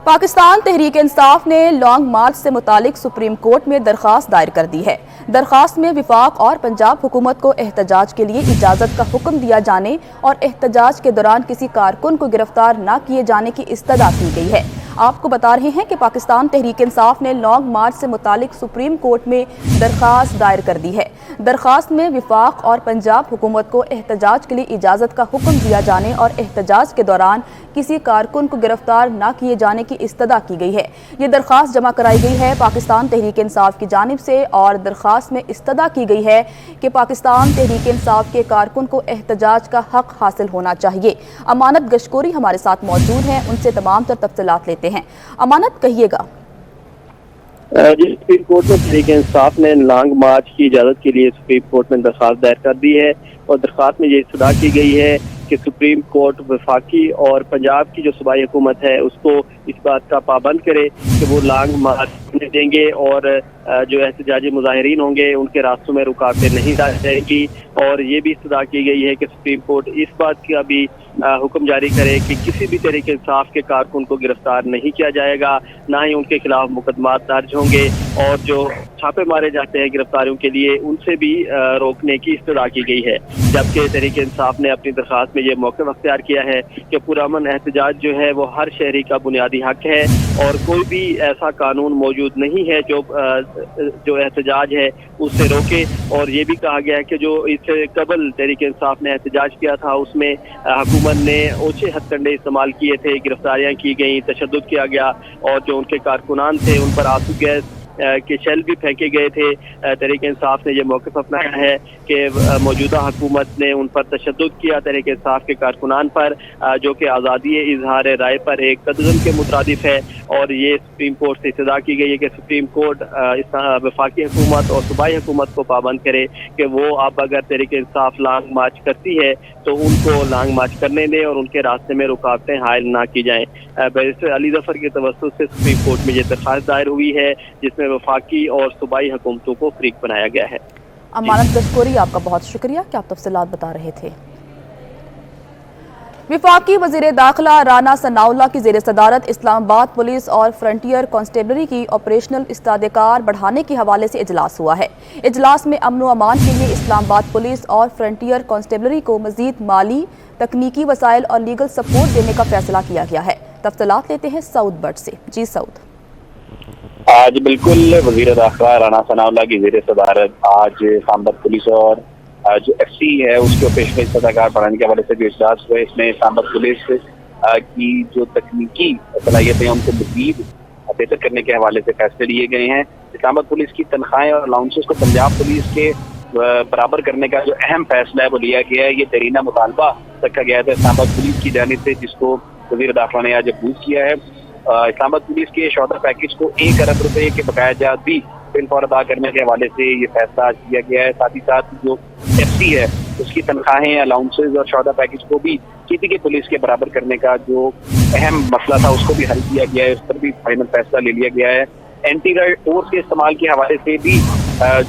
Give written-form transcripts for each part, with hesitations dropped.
पाकिस्तान तहरीक इंसाफ ने लॉन्ग मार्च से मुतालिक सुप्रीम कोर्ट में दरख्वास्त दायर कर दी है। दरख्वास्त में विफाक और पंजाब हुकूमत को एहतजाज के लिए इजाज़त का हुक्म दिया जाने और एहतजाज के दौरान किसी कारकुन को गिरफ्तार न किए जाने की इस्तदा की गई है। आपको बता रहे हैं कि पाकिस्तान तहरीक इंसाफ ने लॉन्ग मार्च से मुतालिक सुप्रीम कोर्ट में दरख्वास्त दायर कर दी है। दरख्वास्त में विफाक और पंजाब हुकूमत को एहतजाज के लिए इजाज़त का हुक्म दिया जाने और एहतजाज के दौरान किसी कारकुन को गिरफ्तार न किए जाने की इस्तदा की गई है। ये दरख्वास्त जमा कराई गई है पाकिस्तान तहरीक इंसाफ की जानिब से और दरख्वास्त में इस्तदा की गई है कि पाकिस्तान तहरीक इंसाफ के कारकुन को एहतजाज का हक हासिल होना चाहिए। अमानत गशकोरी हमारे साथ मौजूद हैं, उनसे तमाम तर तफसीलात लेते हैं। अमानत, कहिएगा। जी, सुप्रीम कोर्ट में तहरीक इंसाफ ने लॉन्ग मार्च की इजाज़त के लिए सुप्रीम कोर्ट में दरख्वास्त दायर कर दी है और दरख्वास्त में ये इस्तदा की गई है कि सुप्रीम कोर्ट वफाकी और पंजाब की जो सूबाई हुकूमत है उसको इस बात का पाबंद करे कि वो लॉन्ग मार्च करने देंगे और जो एहतजाजी मुजाहिरीन होंगे उनके रास्तों में रुकावटें नहीं डाली जाएगी। और ये भी इस्तदा की गई है कि सुप्रीम कोर्ट इस बात का भी हुक्म जारी करे कि किसी भी तहरीक इंसाफ के कारकुन को गिरफ्तार नहीं किया जाएगा, ना ही उनके खिलाफ मुकदमा दर्ज होंगे और जो छापे मारे जाते हैं गिरफ्तारियों के लिए उनसे भी रोकने की इस्तदा की गई है। जबकि तहरीक इंसाफ ने अपनी दरख्वास्त में ये मौक़िफ़ अख्तियार किया है कि पुरअमन एहतजाज जो है वो हर शहरी का बुनियादी हक है और कोई भी ऐसा कानून मौजूद नहीं है जो एहतजाज है उससे रोके। और ये भी कहा गया है कि जो इससे कबल तहरीक इंसाफ ने एहतजाज किया था उसमें हुकूमत ने ओछे हथकंडे इस्तेमाल किए थे, गिरफ्तारियां की गई, तशद्दुद किया गया और जो उनके कारकुनान थे उन पर आंसू गैस के शेल भी फेंके गए थे। तहरीक इंसाफ ने यह मौक़िफ़ अपनाया है कि मौजूदा हुकूमत ने उन पर तशद्दुद किया तहरीक इंसाफ के कारकुनान पर, जो कि आज़ादी इजहार राय पर एक कदम के मुताबिक है। और ये सुप्रीम कोर्ट से इस्तदा की गई है कि सुप्रीम कोर्ट वफाकी हुकूमत और सूबाई हुकूमत को पाबंद करे कि वो अब अगर तहरीक इंसाफ लॉन्ग मार्च करती है तो उनको लॉन्ग मार्च करने दें और उनके रास्ते में रुकावटें हायल ना की जाएँ। बैरिस्टर अली ज़फ़र के तवस्सुत से सुप्रीम कोर्ट में ये दरख्वास्त दायर हुई है जिसमें वफाकी और सूबाई हुकूमतों को फरीक बनाया गया है। अमानत गशकोरी, आपका बहुत शुक्रिया कि आप तफसीलात बता रहे थे। विफाकी वज़ीर दाखिला राना सनाउल्लाह की ज़ेर सदारत इस्लामाबाद पुलिस और फ्रंटियर कांस्टेबलरी की ऑपरेशनल इस्तादेकार बढ़ाने के हवाले से इजलास हुआ है। इजलास में अमन व अमान के लिए इस्लामाबाद पुलिस और फ्रंटियर कांस्टेबलरी को मज़ीद माली, तकनीकी वसाइल और लीगल सपोर्ट देने का फैसला किया गया है। तफसीलात लेते हैं सऊद बट से। जी सऊद। आज बिल्कुल वज़ीर दाखिला राना सनाउल्लाह की ज़ेर सदारत आज इस्लामाबाद पुलिस और जो FC है उसके ऑपरेशनल इस्तादेकार बढ़ाने के हवाले से जो इजलास हुआ है इसमें इस्लामाबाद पुलिस की जो तकनीकी सलाहियतें उनको मज़ीद बेहतर करने के हवाले से फैसले लिए गए हैं। इस्लामाबाद पुलिस की तनख्वाहें और अलाउंसेस को पंजाब पुलिस के बराबर करने का जो अहम फैसला है वो लिया गया है। ये तरीना मुतालबा रखा गया था इस्लामाबाद पुलिस की जानिब से जिसको वज़ीर दाखिला ने आज अप्रूव किया है। इस्लामाबाद पुलिस के शौहदा पैकेज को 1 अरब रुपए के बकाया जात भी बिलफौर अदा करने के हवाले से ये फैसला किया गया है। साथ ही साथ जो FC है उसकी तनख्वाहें, अलाउंसेज और शौहदा पैकेज को भी किसी के पुलिस के बराबर करने का जो अहम मसला था उसको भी हल किया गया है, उस पर भी फाइनल फैसला ले लिया गया है। एंटी राइट फोर्स के इस्तेमाल के हवाले से भी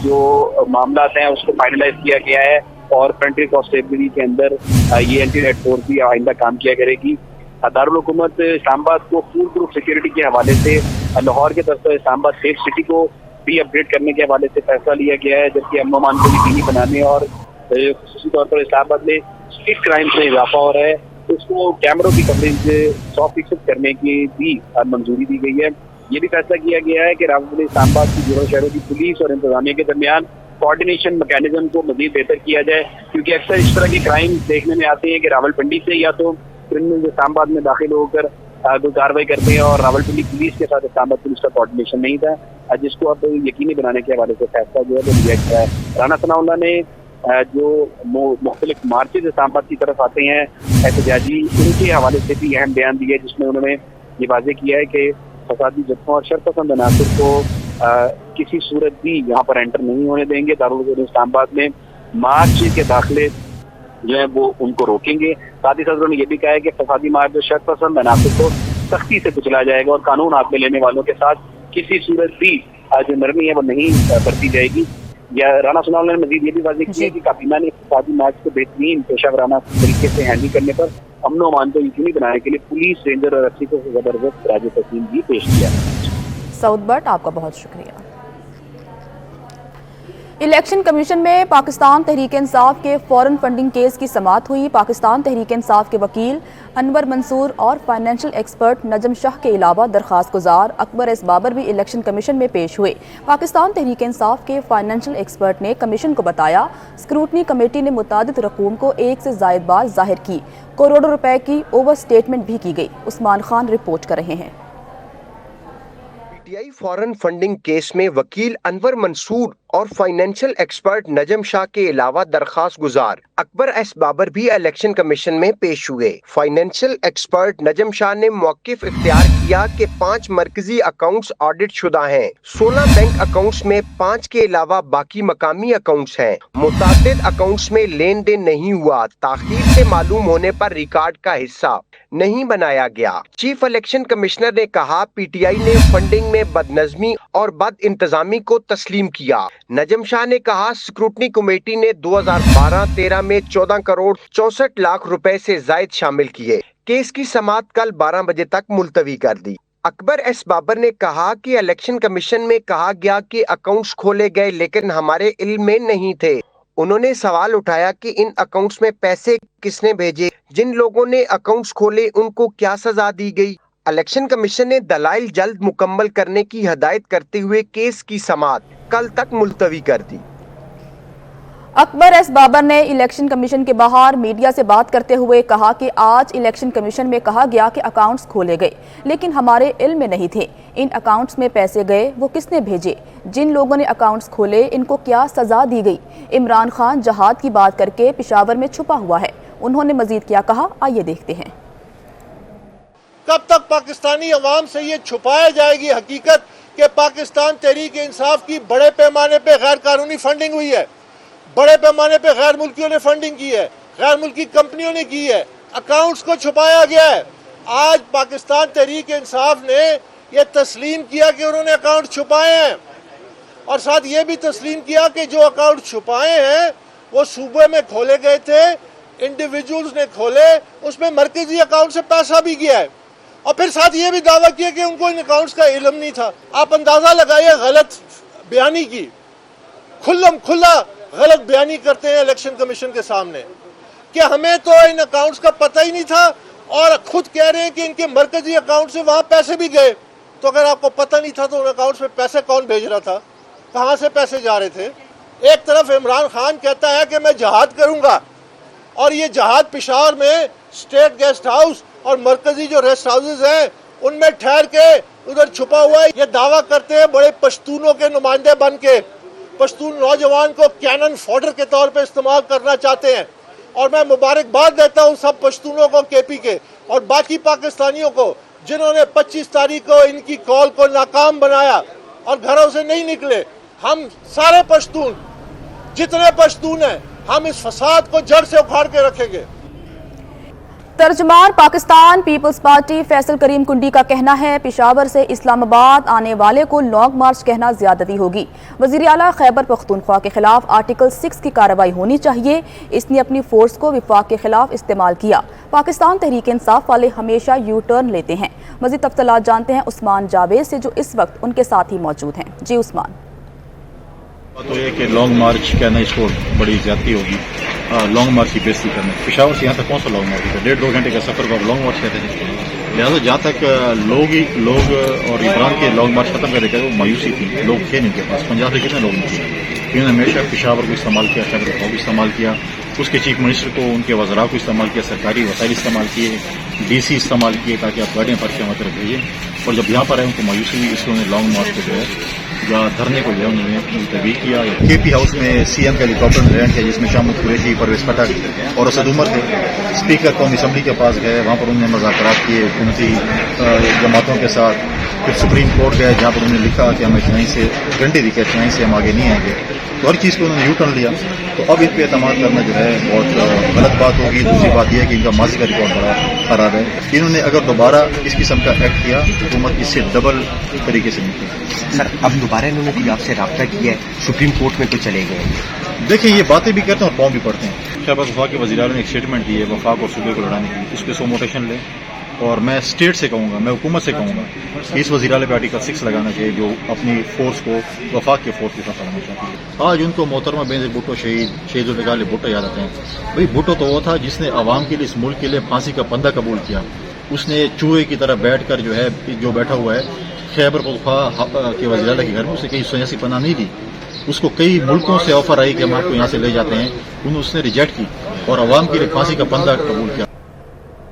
जो मामला हैं उसको फाइनलाइज किया गया है और फ्रंटियर कांस्टेबलरी के अंदर ये एंटी राइट फोर्स भी आइंदा काम किया करेगी। दारुल हुकूमत इस्लामाबाद को फूड प्रूफ सिक्योरिटी के हवाले से लाहौर के तरफ इस्लामाबाद सेफ सिटी को भी अपग्रेड करने के हवाले से फैसला लिया गया है, जबकि अमन अमान को यकीनी बनाने और खुसूसी तौर पर इस्लामाबाद में स्ट्रीट क्राइम से इजाफा हो रहा है तो उसको कैमरों की कवरेज 100% करने की भी मंजूरी दी गई है। ये भी फैसला किया गया है कि रावलपिंडी इस्लामाबाद की जुड़े शहरों की पुलिस और इंतजामिया के दरमियान कोऑर्डिनेशन मैकेनिज्म को मजीद बेहतर किया जाए, क्योंकि अक्सर इस तरह के क्राइम देखने में आते हैं कि रावलपिंडी से या तो क्रिमिनल इस्लामाबाद में दाखिल होकर कोई कार्रवाई करते हैं और रावलपिंडी पुलिस के साथ इस्लामाबाद पुलिस का कोऑर्डिनेशन नहीं था, जिसको अब यकीनी बनाने के हवाले से फैसला जो है वो लिया गया है। राना सनाउल्लाह ने जो मुख्तलिफ मार्चेज इस्लामाबाद की तरफ आते हैं एहतजाजी, उनके हवाले से भी अहम बयान दिया जिसमें उन्होंने ये वाज़ेह किया है कि फसादी जत्थों और शरपसंद अनासर को किसी सूरत भी यहाँ पर एंटर नहीं होने देंगे। दारुल हुकूमत इस्लामाबाद में मार्च के दाखिले जो है वो उनको रोकेंगे। साथ ही साथ उन्होंने ये भी कहा है कि फसादी मार्च जो शरपसंद अनासर को सख्ती से कुचला जाएगा और कानून हाथ में लेने वालों के साथ किसी सूरत भी जो नरमी है वो नहीं बरती जाएगी। या राना सनाउल्लाह ने मजीद ये भी वाज़ेह किया कि काबीना ने फसादी मार्च को बेहतरीन पेशा वराना तरीके से हैंडल करने पर امن و امان کو یقینی بنانے کے لیے پولیس، رینجر اور ایف سی کو زبردست خراج تحسین بھی پیش کیا۔ سعود بٹ، آپ کا بہت شکریہ۔ الیکشن کمیشن میں پاکستان تحریک انصاف کے فورن فنڈنگ کیس کی سماعت ہوئی۔ پاکستان تحریک انصاف کے وکیل انور منصور اور فائنینشل ایکسپرٹ نجم شاہ کے علاوہ درخواست گزار اکبر ایس بابر بھی الیکشن کمیشن میں پیش ہوئے۔ پاکستان تحریک انصاف کے فائنینشل ایکسپرٹ نے کمیشن کو بتایا اسکروٹنی کمیٹی نے متعدد رقوم کو ایک سے زائد بار ظاہر کی، کروڑوں روپے کی اوور سٹیٹمنٹ بھی کی گئی۔ عثمان خان رپورٹ کر رہے ہیں۔ P T I foreign funding case میں وکیل انور منصور اور فائنینشل ایکسپرٹ نجم شاہ کے علاوہ درخواست گزار اکبر ایس بابر بھی الیکشن کمیشن میں پیش ہوئے۔ فائنینشل ایکسپرٹ نجم شاہ نے موقف اختیار کیا کہ 5 مرکزی اکاؤنٹس آڈٹ شدہ ہیں، 16 بینک اکاؤنٹس میں 5 کے علاوہ باقی مقامی اکاؤنٹس ہیں، متعدد اکاؤنٹس میں لین دین نہیں ہوا، تاخیر سے معلوم ہونے پر ریکارڈ کا حصہ نہیں بنایا گیا۔ چیف الیکشن کمشنر نے کہا پی ٹی آئی نے فنڈنگ میں بدنظمی اور بد انتظامی کو تسلیم کیا۔ نجم شاہ نے کہا اسکروٹنی کمیٹی نے 2012-13 میں 14 کروڑ 64 لاکھ روپے سے زائد شامل کیے۔ کیس کی سماعت کل 12 بجے تک ملتوی کر دی۔ اکبر ایس بابر نے کہا کہ الیکشن کمیشن میں کہا گیا کہ اکاؤنٹس کھولے گئے لیکن ہمارے علم میں نہیں تھے۔ انہوں نے سوال اٹھایا کہ ان اکاؤنٹس میں پیسے کس نے بھیجے، جن لوگوں نے اکاؤنٹس کھولے ان کو کیا سزا دی گئی۔ الیکشن کمیشن نے دلائل جلد مکمل کرنے کی ہدایت کرتے ہوئے کیس کی سماعت کل تک ملتوی کر دی۔ اکبر ایس بابر نے الیکشن کمیشن کے باہر میڈیا سے بات کرتے ہوئے کہا کہ آج الیکشن کمیشن میں کہا گیا کہ اکاؤنٹس کھولے گئے لیکن ہمارے علم میں نہیں تھے، ان اکاؤنٹس میں پیسے گئے وہ کس نے بھیجے، جن لوگوں نے اکاؤنٹس کھولے ان کو کیا سزا دی گئی۔ عمران خان جہاد کی بات کر کے پشاور میں چھپا ہوا ہے، انہوں نے مزید کیا کہا، آئیے دیکھتے ہیں۔ کب تک پاکستانی عوام سے یہ چھپایا جائے گی حقیقت کہ پاکستان تحریک انصاف کی بڑے پیمانے پہ غیر قانونی فنڈنگ ہوئی ہے، بڑے پیمانے پہ غیر ملکیوں نے فنڈنگ کی ہے، غیر ملکی کمپنیوں نے کی ہے، اکاؤنٹس کو چھپایا گیا ہے۔ آج پاکستان تحریک انصاف نے یہ تسلیم کیا کہ انہوں نے اکاؤنٹ چھپائے ہیں، اور ساتھ یہ بھی تسلیم کیا کہ جو اکاؤنٹ چھپائے ہیں وہ صوبے میں کھولے گئے تھے، انڈیویجولز نے کھولے، اس میں مرکزی اکاؤنٹ سے پیسہ بھی گیا ہے، اور پھر ساتھ یہ بھی دعویٰ کیا کہ ان کو ان اکاؤنٹس کا علم نہیں تھا۔ آپ اندازہ لگائیے غلط بیانی کی، کھلا غلط بیانی کرتے ہیں الیکشن کمیشن کے سامنے کہ ہمیں تو ان اکاؤنٹس کا پتہ ہی نہیں تھا، اور خود کہہ رہے ہیں کہ ان کے مرکزی اکاؤنٹ سے وہاں پیسے بھی گئے۔ تو اگر آپ کو پتہ نہیں تھا تو ان اکاؤنٹس میں پیسے کون بھیج رہا تھا، کہاں سے پیسے جا رہے تھے؟ ایک طرف عمران خان کہتا ہے کہ میں جہاد کروں گا، اور یہ جہاد پشاور میں اسٹیٹ گیسٹ ہاؤس اور مرکزی جو ریسٹ ہاؤسز ہیں ان میں ٹھہر کے ادھر چھپا ہوا ہے۔ یہ دعویٰ کرتے ہیں بڑے پشتونوں کے نمائندے بن کے، پشتون نوجوان کو کینن فوڈر کے طور پہ استعمال کرنا چاہتے ہیں، اور میں مبارکباد دیتا ہوں سب پشتونوں کو کے پی کے اور باقی پاکستانیوں کو جنہوں نے 25 تاریخ کو ان کی کال کو ناکام بنایا اور گھروں سے نہیں نکلے۔ ہم سارے پشتون جتنے پشتون ہیں ہم اس فساد کو جڑ سے اکھاڑ کے رکھیں گے۔ ترجمان پاکستان پیپلز پارٹی فیصل کریم کنڈی کا کہنا ہے پشاور سے اسلام آباد آنے والے کو لانگ مارچ کہنا زیادتی ہوگی۔ وزیر اعلیٰ خیبر پختونخوا کے خلاف آرٹیکل 6 کی کارروائی ہونی چاہیے، اس نے اپنی فورس کو وفاق کے خلاف استعمال کیا۔ پاکستان تحریک انصاف والے ہمیشہ یو ٹرن لیتے ہیں۔ مزید تفصیلات جانتے ہیں عثمان جاوید سے جو اس وقت ان کے ساتھ ہی موجود ہیں۔ جی عثمان۔ تو یہ کہ لانگ مارچ کہنا اس کو بڑی زیادتی ہوگی، لانگ مارچ کی بےزتی کرنا۔ پشاور سے یہاں تک کون سا لانگ مارچ ہے؟ 1.5-2 گھنٹے کا سفر کو آپ لانگ مارچ کہتے ہیں۔ لہٰذا جہاں تک لوگ اور عمران کے لانگ مارچ ختم کرنے کے وہ مایوسی تھی، لوگ تھے ان کے پاس۔ پنجاب سے کتنے لوگ تھے؟ انہوں نے ہمیشہ پشاور کو استعمال کیا، خیبر پختونخوا کو استعمال کیا، اس کے چیف منسٹر کو، ان کے وزراء کو استعمال کیا، سرکاری وسائل استعمال کیے، ڈی سی استعمال کیے تاکہ آپ گاڑیاں پر کے ہماری طرف بھیجیں، اور جب یہاں پر آئے ان کو مایوسی ہوئی، اس لیے انہوں نے لانگ مارچ کو جو ہے یا دھرنے کو جو ہے انہوں نے ملتوی کیا۔ کے پی ہاؤس میں سی ایم کا ہیلی کاپٹر لینڈ کیا جس میں شامت قریشی، پرویز خٹک اور اسد عمر تھے۔ اسپیکر قومی اسمبلی کے پاس گئے، وہاں پر انہوں نے مذاکرات کیے حکومتی جماعتوں کے ساتھ۔ پھر سپریم کورٹ گئے جہاں پر انہوں نے لکھا کہ ہمیں چنئی سے گرنٹی دی کہ چنئی سے ہم آگے نہیں آئیں گے، تو ہر چیز کو انہوں نے یو ٹرن لیا۔ تو اب ان پہ اعتماد کرنا جو ہے بہت غلط بات ہوگی۔ دوسری بات یہ ہے کہ ان کا ماضی کا ریکارڈ بڑا خراب ہے، انہوں نے اگر دوبارہ اس قسم کا ایکٹ کیا حکومت اس سے ڈبل طریقے سے نکلے۔ سر اب دوبارہ انہوں نے کوئی آپ سے رابطہ کیا ہے؟ سپریم کورٹ میں تو چلے گئے۔ دیکھیں یہ باتیں بھی کرتے ہیں اور پاؤں بھی پڑتے ہیں۔ खैबर पख्तूनख्वा के वज़ीर आला ने एक स्टेटमेंट दी है वफाक और सूबे को लड़ाने की, उसके 100 मोटेशन लें। और मैं स्टेट से कहूँगा, मैं हुकूमत से कहूँगा कि इस वज़ीर आला पे आर्टिकल 6 लगाना चाहिए, जो अपनी फोर्स को वफाक के फोर्स के साथ लगाना चाहती है। आज उनको मोहतरमा बेनज़ीर भुट्टो शहीद जुल्फ़िकार अली भुट्टो याद आते हैं। भाई भुट्टो तो वो था जिसने आवाम के लिए, इस मुल्क के लिए फांसी का फंदा कबूल किया। उसने चूहे की तरह बैठ कर जो बैठा हुआ है खैबर पख्तूनख्वा के वज़ीर आला के घर में, उसे कहीं सियासी पनाह नहीं दी। उसको कई मुल्कों से ऑफर आई कि हम आपको यहाँ से ले जाते हैं, उसने रिजेक्ट की और आवाम के लिए फांसी का फंदा कबूल किया।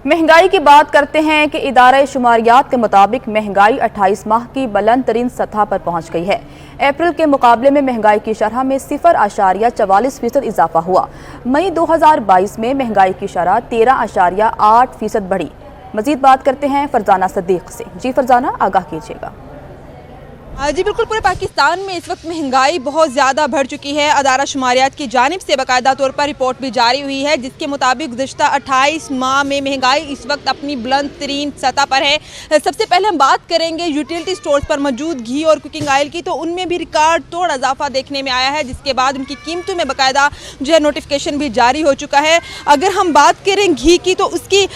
महंगाई की बात करते हैं कि इदारा शुमारियात के मुताबिक महंगाई 28 माह की बुलंद तरीन सतह पर पहुंच गई है। अप्रैल के मुकाबले में महंगाई की शरह में 0.44% इजाफा हुआ। मई 2022 में महंगाई की शरह 13.8% बढ़ी। मजीद बात करते हैं फरजाना सदीक से। जी फरजाना, आगाह कीजिएगा। जी बिल्कुल, पूरे पाकिस्तान में इस वक्त महंगाई बहुत ज़्यादा बढ़ चुकी है। अदारा शुमारियात की जानिब से बाकायदा तौर पर रिपोर्ट भी जारी हुई है, जिसके मुताबिक गुज़श्ता 28 माह में महंगाई इस वक्त अपनी बुलंद तरीन सतह पर है। सबसे पहले हम बात करेंगे यूटिलिटी स्टोर्स पर मौजूद घी और कुकिंग ऑयल की, तो उनमें भी रिकॉर्ड तोड़ इजाफा देखने में आया है, जिसके बाद उनकी कीमतों में बाकायदा जो है नोटिफिकेशन भी जारी हो चुका है। अगर हम बात करें घी की, तो उसकी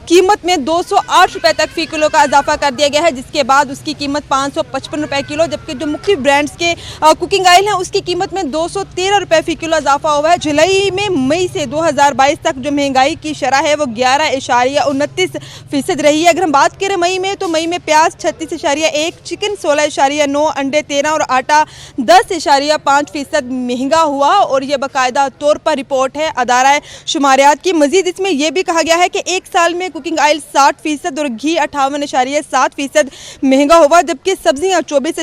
कीमत में 208 रुपये तक फ़ी किलो का इजाफा कर दिया गया है, जिसके बाद उसकी कीमत 555 रुपये किलो, जबकि जो मुख्तलिफ ब्रांड्स के कुकिंग ऑयल हैं उसकी कीमत में 213 रुपये फ़ी किलो इजाफा हुआ है। जुलाई में मई से 2022 तक जो महंगाई की शरह है वो 11.29% रही है। अगर हम बात करें मई में, तो मई में प्याज 36.1, चिकन 16.9, अंडे 13 और आटा 10.5% महंगा हुआ। और ये बाकायदा तौर पर रिपोर्ट है अदारा शुमारियात की। मजीद इसमें यह भी कहा गया है कि एक साल में कुकिंग ऑयल 60% और घी 58.7% महंगा हुआ, जबकि सब्जियाँ 24.4,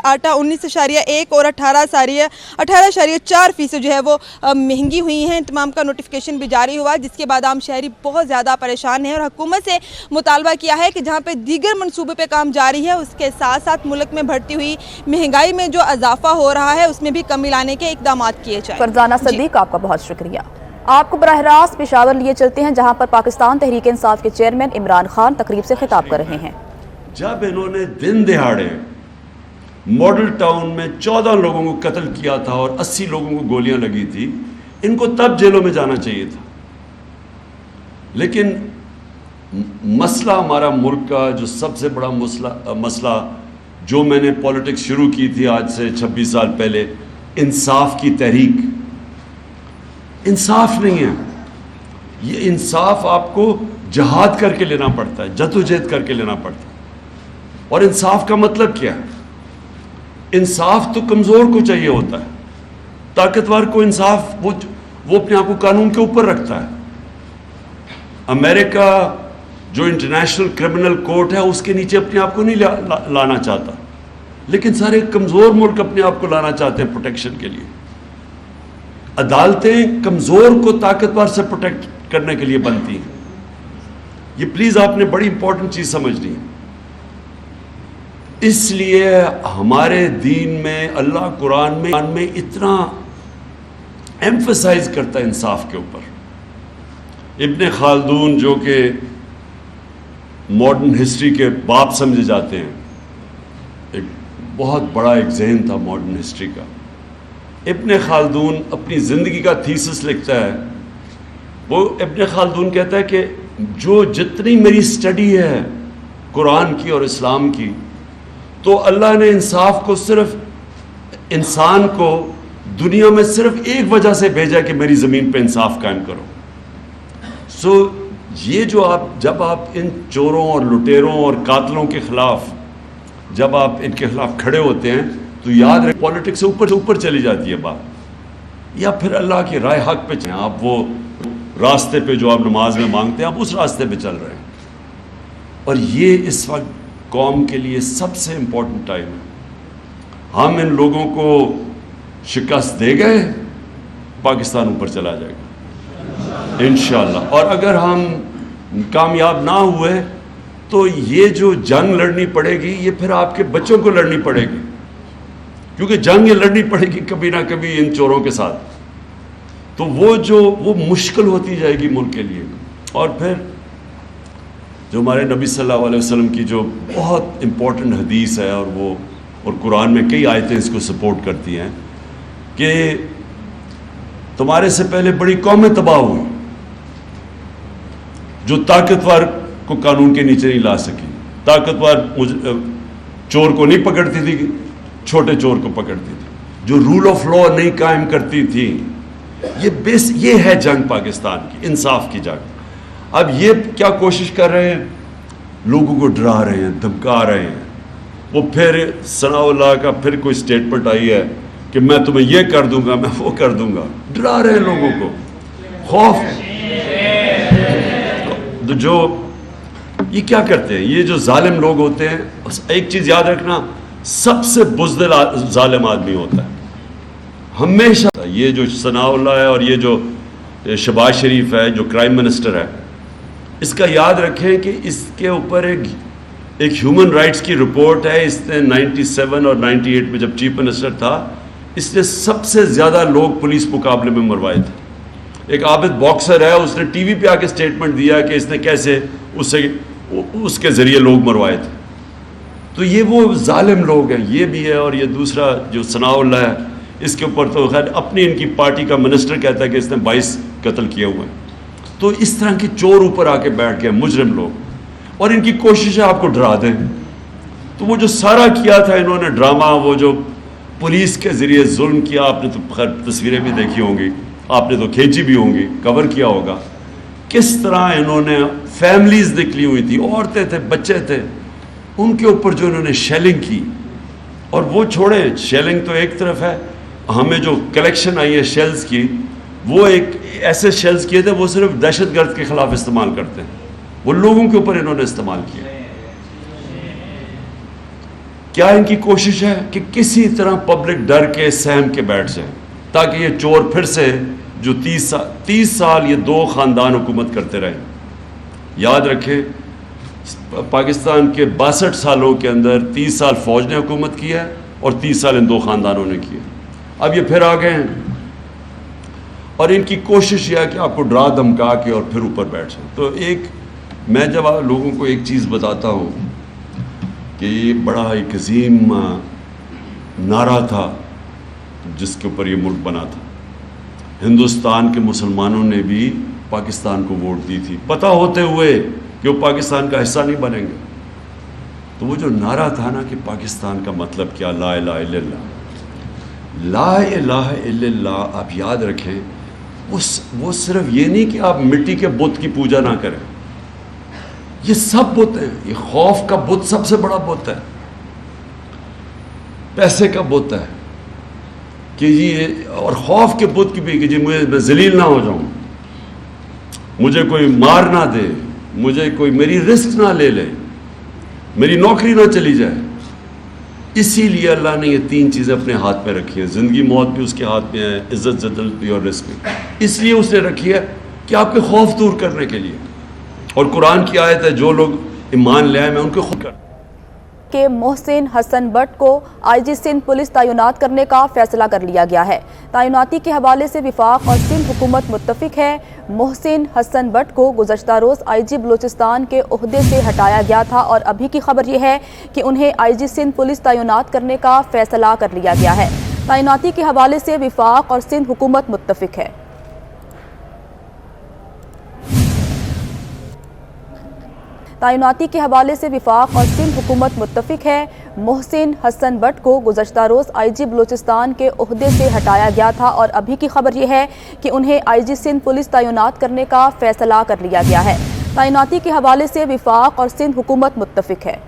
आटा 19.1 और 18.4% जो है वो महंगी हुई हैं। तमाम का नोटिफिकेशन भी जारी हुआ, जिसके बाद आम शहरी बहुत ज़्यादा परेशान हैं और हुकूमत से मुतालबा किया है कि जहाँ पे दीगर मनसूबे पे काम जारी है, उसके साथ साथ मुल्क में बढ़ती हुई महंगाई में जो इजाफा हो रहा है उसमें भी कमी लाने के इकदाम किए जाए। फरजाना सदीक, आपका बहुत शुक्रिया। आपको बराह रास्त पेशावर लिए चलते हैं, जहाँ पर पाकिस्तान तहरीक इंसाफ के चेयरमैन इमरान खान तकरीब से खिताब कर रहे हैं। जब इन्होंने दिन दिहाड़े मॉडल टाउन में 14 लोगों को कत्ल किया था और 80 लोगों को गोलियां लगी थी, इनको तब जेलों में जाना चाहिए था। लेकिन मसला हमारा मुल्क का जो सबसे बड़ा मसला जो मैंने पॉलिटिक्स शुरू की थी आज से 26 साल पहले, इंसाफ की तहरीक, इंसाफ नहीं है। ये इंसाफ आपको जहाद करके लेना पड़ता है, जद्दोजहद करके लेना पड़ता है। और इंसाफ का मतलब क्या है? इंसाफ तो कमज़ोर को चाहिए होता है, ताकतवर को इंसाफ वो अपने आप को कानून के ऊपर रखता है। अमेरिका जो इंटरनेशनल क्रिमिनल कोर्ट है उसके नीचे अपने आप को नहीं लाना चाहता, लेकिन सारे कमज़ोर मुल्क अपने आप को लाना चाहते हैं प्रोटेक्शन के लिए। अदालतें कमज़ोर को ताकतवर से प्रोटेक्ट करने के लिए बनती हैं। ये प्लीज़ आपने बड़ी इंपॉर्टेंट चीज़ समझनी है। इसलिए हमारे दीन में, अल्लाह कुरान में इतना एम्फसाइज करता है इंसाफ के ऊपर। इब्ने खालदून जो कि मॉडर्न हिस्ट्री के बाप समझे जाते हैं, एक बहुत बड़ा एक ज़हन था मॉडर्न हिस्ट्री का। इब्ने खालदून अपनी ज़िंदगी का थीसिस लिखता है। वो इब्ने खालदून कहता है कि जो जितनी मेरी स्टडी है कुरान की और इस्लाम की, तो अल्लाह ने इंसाफ को, सिर्फ इंसान को दुनिया में सिर्फ एक वजह से भेजा कि मेरी ज़मीन पे इंसाफ कायम करो। ये जो जब आप इन चोरों और लुटेरों और कातलों के खिलाफ, जब आप इनके खिलाफ खड़े होते हैं, तो याद रहे पॉलिटिक्स से ऊपर चली जाती है बात, या फिर अल्लाह की राय हक पे चलें। आप वो रास्ते पे जो आप नमाज में मांगते हैं, आप उस रास्ते पे चल रहे हैं। और ये इस वक्त कौम के लिए सबसे इम्पोर्टेंट टाइम है। हम इन लोगों को शिकस्त दे गए, पाकिस्तान ऊपर चला जाएगा इंशाअल्लाह। और अगर हम कामयाब ना हुए तो ये जो जंग लड़नी पड़ेगी, ये फिर आपके बच्चों को lड़नी पड़ेगी, क्योंकि जंग ये लड़नी पड़ेगी कभी ना कभी इन चोरों के साथ। तो वो मुश्किल होती जाएगी मुल्क के लिए। और फिर जो हमारे नबी सल्लल्लाहु अलैहि वसल्लम की जो बहुत इम्पोर्टेंट हदीस है, और कुरान में कई आयतें इसको सपोर्ट करती हैं, कि तुम्हारे से पहले बड़ी कौमें तबाह हुई जो ताकतवर को कानून के नीचे नहीं ला सकी। ताकतवर चोर को नहीं पकड़ती थी, छोटे चोर को पकड़ती थी, जो रूल ऑफ लॉ नहीं कायम करती थी। ये है जंग पाकिस्तान की, इंसाफ की जंग। अब ये क्या कोशिश कर रहे हैं, लोगों को डरा रहे हैं, धमका रहे हैं। वो फिर सनाउल्लाह का फिर कोई स्टेटमेंट आई है कि मैं तुम्हें ये कर दूंगा, मैं वो कर दूंगा। डरा रहे हैं लोगों को, खौफ। तो जो ये क्या करते हैं, ये जो जालिम लोग होते हैं, एक चीज याद रखना, सबसे बुज़दिल जालिम आदमी होता है हमेशा। ये जो सनाउल्लाह है और ये जो शहबाज शरीफ है जो क्राइम मिनिस्टर है, इसका याद रखें कि इसके ऊपर एक ह्यूमन राइट्स की रिपोर्ट है। इसने 97 और 98 में जब चीफ मिनिस्टर था, इसने सबसे ज़्यादा लोग पुलिस मुकाबले में मरवाए थे। एक आबिद बॉक्सर है, उसने टीवी पे आके स्टेटमेंट दिया कि इसने कैसे उसके ज़रिए लोग मरवाए थे। तो ये वो जालिम लोग हैं, ये भी है। और ये दूसरा जो सनाउल्लाह है, इसके ऊपर तो खैर अपनी इनकी पार्टी का मिनिस्टर कहता है कि इसने 22 कत्ल किए हुए हैं। तो इस तरह के चोर ऊपर आके बैठ गए, मुजरिम लोग, और इनकी कोशिश है आपको डरा दें। तो वो जो सारा किया था इन्होंने ड्रामा, वो जो पुलिस के ज़रिए जुल्म किया, आपने तो खैर तस्वीरें भी देखी होंगी, आपने तो खींची भी होंगी, कवर किया होगा, किस तरह इन्होंने फैमिलीज निकली हुई थी, औरतें थे, बच्चे थे, उनके ऊपर जो इन्होंने शेलिंग की। और वो छोड़े, शेलिंग तो एक तरफ है, हमें जो कलेक्शन आई है शेल्स की, वो एक ऐसे शेल्स किए थे वो सिर्फ दहशतगर्द के खिलाफ इस्तेमाल करते हैं, वो लोगों के ऊपर इन्होंने इस्तेमाल किया। क्या इनकी कोशिश है कि किसी तरह पब्लिक डर के सहम के बैठ जाए, ताकि ये चोर फिर से जो 30 साल ये दो ख़ानदान हुकूमत करते रहे। याद रखें, पाकिस्तान के 62 सालों के अंदर 30 साल फ़ौज ने हुकूमत की है और 30 साल इन दो ख़ानदानों ने किए। अब ये फिर आ गए हैं और इनकी कोशिश यह है कि आपको डरा धमका के और फिर ऊपर बैठ जाए। तो मैं जब लोगों को एक चीज़ बताता हूँ कि ये बड़ा एक अजीम नारा था जिसके ऊपर ये मुल्क बना था। हिंदुस्तान के मुसलमानों ने भी पाकिस्तान को वोट दी थी, पता होते हुए कि वो पाकिस्तान का हिस्सा नहीं बनेंगे। तो वो जो नारा था ना कि पाकिस्तान का मतलब क्या, ला इलाहा इल्लल्लाह, ला इलाहा इल्लल्लाह, आप याद रखें, वो सिर्फ ये नहीं कि आप मिट्टी के बुत की पूजा ना करें, ये सब बुत हैं। ये खौफ का बुत सबसे बड़ा बुत है, पैसे का बुत है कि ये, और खौफ के बुत की भी कि जी मैं जलील ना हो जाऊं, मुझे कोई मार ना दे, मुझे कोई मेरी रिस्क ना ले ले, मेरी नौकरी ना चली जाए। इसीलिए अल्लाह ने ये 3 चीज़ें अपने हाथ में रखी हैं, ज़िंदगी मौत भी उसके हाथ में है, इज़्ज़त ज़ल्ल भी और रिस्क भी। इसलिए उसने रखी है कि आपके खौफ दूर करने के लिए। और कुरान की आयत है, जो लोग ईमान ले आए मैं उनको खुद कर के मोहसिन हसन बट को आईजी सिंध पुलिस तैनात करने का फैसला कर लिया गया है। तैनाती के हवाले से वफाक और सिंध हुकूमत मुत्तफिक है। मोहसिन हसन बट को गुज़श्ता रोज़ आईजी बलूचिस्तान के ओहदे से हटाया गया था और अभी की खबर यह है कि उन्हें आईजी सिंध पुलिस तैनात करने का फैसला कर लिया गया है। तैनाती के हवाले से वफाक और सिंध हुकूमत मुत्तफिक है। तैनाती के हवाले से वफाक और सिंध हुकूमत मुत्तफिक है। मोहसिन हसन बट को गुज़श्ता रोज़ आईजी बलूचिस्तान के ओहदे से हटाया गया था और अभी की खबर यह है कि उन्हें आईजी सिंध पुलिस तैनात करने का फैसला कर लिया गया है। तैनाती के हवाले से वफाक और सिंध हुकूमत मुत्तफिक है।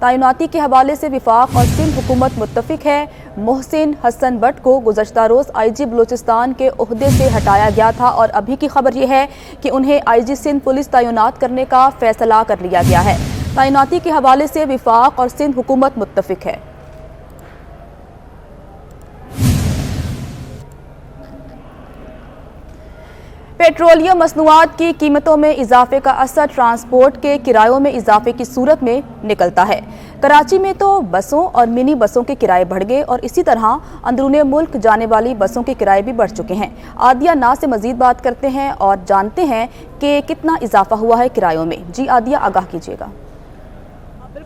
तैनाती के हवाले से वफाक और सिंध हुकूमत मुत्तफिक है। मोहसिन हसन बट को गुज़श्ता रोज़ आईजी बलूचिस्तान के ओहदे से हटाया गया था और अभी की खबर यह है कि उन्हें आईजी सिंध पुलिस तैनात करने का फैसला कर लिया गया है। तैनाती के हवाले से वफाक और सिंध हुकूमत मुत्तफिक है। पेट्रोलियम मसनूआत की कीमतों में इजाफे का असर ट्रांसपोर्ट के किरायों में इजाफे की सूरत में निकलता है। कराची में तो बसों और मिनी बसों के किराए बढ़ गए और इसी तरह अंदरूने मुल्क जाने वाली बसों के किराए भी बढ़ चुके हैं। आदिया ना से मजीद बात करते हैं और जानते हैं कि कितना इजाफा हुआ है किरायों में। जी आदिया, आगाह कीजिएगा।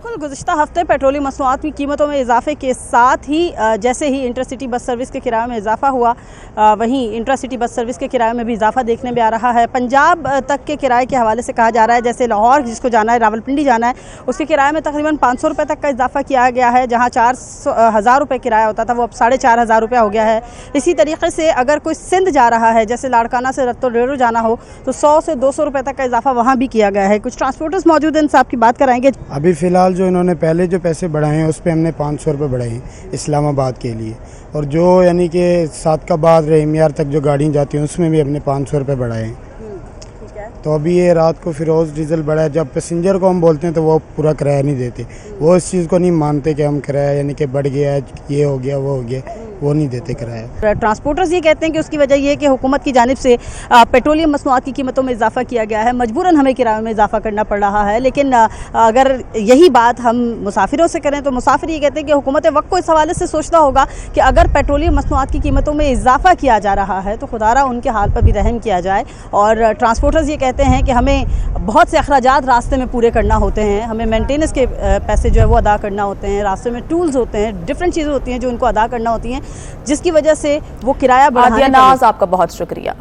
बिल्कुल, गुज़िश्ता हफ्ते पेट्रोलियम मसनूआत की कीमतों में इजाफे के साथ ही जैसे ही इंटरसिटी बस सर्विस के किराए में इजाफा हुआ, वहीं इंटरसिटी बस सर्विस के किराए में भी इजाफा देखने में आ रहा है। पंजाब तक के किराए के हवाले से कहा जा रहा है, जैसे लाहौर जिसको जाना है, रावलपिंडी जाना है, उसके किराए में तकरीबन 500 रुपये तक का इजाफा किया गया है। जहाँ 4,000 रुपये किराया होता था वो अब 4,500 रुपये हो गया है। इसी तरीके से अगर कोई सिंध जा रहा है, जैसे लाड़काना से रत्तो डेरो जाना हो, तो 100 से 200 रुपये तक का इजाफा वहाँ भी किया गया है। कुछ ट्रांसपोर्टर्स मौजूद हैं, इनसे आपकी बात कराएंगे। अभी फ़िलहाल जो इन्होंने पहले जो पैसे बढ़ाए हैं उस पे हमने 500 रुपये बढ़ाए हैं इस्लामाबाद के लिए, और जो यानी कि सादकाबाद रहीमियार तक जो गाड़ियाँ जाती हैं उसमें भी हमने 500 रुपये बढ़ाए हैं। तो अभी ये रात को फिरोज़ डीजल बढ़ा है, जब पैसेंजर को हम बोलते हैं तो वो पूरा किराया नहीं देते, वो इस चीज़ को नहीं मानते कि हम किराया यानी कि बढ़ गया है, ये हो गया वो हो गया, वो नहीं देते किराया। ट्रांसपोर्टर्स ये कहते हैं कि उसकी वजह ये है कि हुकूमत की जानिब से पेट्रोलियम मसनूआत की कीमतों में इजाफा किया गया है, मजबूरन हमें किराए में इजाफा करना पड़ रहा है। लेकिन अगर यही बात हम मुसाफिरों से करें तो मुसाफिर ये कहते हैं कि हुकूमत वक्त को इस हवाले से सोचना होगा कि अगर पेट्रोलियम मसनूआत की कीमतों में इजाफा किया जा रहा है तो खुदारा उनके हाल पर भी रहम किया जाए। और ट्रांसपोर्टर्स ये कहते हैं कि हमें बहुत से अखराजात रास्ते में पूरे करना होते हैं, हमें मेंटेनेंस के पैसे जो है वो अदा करना होते हैं, रास्ते में टूल्स होते हैं, डिफरेंट चीज़ें होती हैं जो उनको अदा करना होती हैं, जिसकी वजह से वो किराया बढ़ाने आदिया नाज, आपका बहुत शुक्रिया।